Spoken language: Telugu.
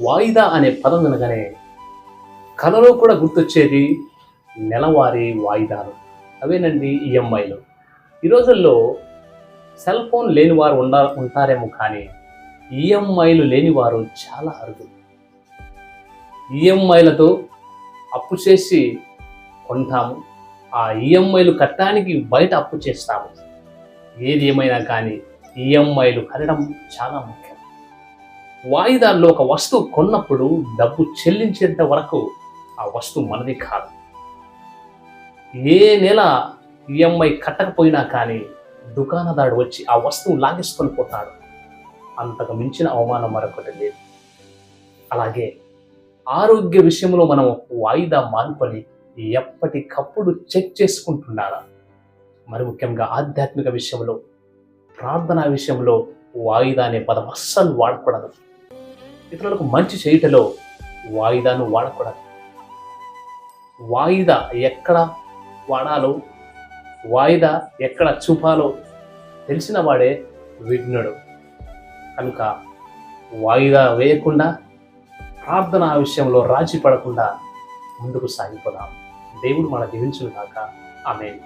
వాయిదా అనే పదం వినగానే కలలో కూడా గుర్తొచ్చేది నెలవారీ వాయిదాలు. అవేనండి ఈఎంఐలు. ఈ రోజుల్లో సెల్ ఫోన్ లేని వారు ఉంటారేమో కానీ ఈఎంఐలు లేని వారు చాలా అరుదు. ఈఎంఐలతో అప్పు చేసి కొంటాము. ఆ ఈఎంఐలు కట్టడానికి బయట అప్పు చేస్తాము. ఏది ఏమైనా కానీ ఈఎంఐలు కట్టడం చాలా ముఖ్యం. వాయిదాల్లో ఒక వస్తువు కొన్నప్పుడు డబ్బు చెల్లించేంత వరకు ఆ వస్తువు మనది కాదు. ఏ నెల ఈఎంఐ కట్టకపోయినా కానీ దుకాణదారుడు వచ్చి ఆ వస్తువు లాగేసుకొని పోతాడు. అంతకు మించిన అవమానం మరొకటి లేదు. అలాగే ఆరోగ్య విషయంలో మనం వాయిదా మానుకొని ఎప్పటికప్పుడు చెక్ చేసుకుంటున్నారా? మరి ముఖ్యంగా ఆధ్యాత్మిక విషయంలో, ప్రార్థనా విషయంలో వాయిదా అనే పదం అస్సలు వాడకూడదు. ఇతరులకు మంచి చేయటలో వాయిదాను వాడకూడదు. వాయిదా ఎక్కడ వాడాలో, వాయిదా ఎక్కడ చూపాలో తెలిసిన వాడే విఘ్నుడు. కనుక వాయిదా వేయకుండా, ప్రార్థన విషయంలో రాజీ పడకుండా ముందుకు సాగిపోదాం. దేవుడు మన దీవించును గాక. ఆమేన్.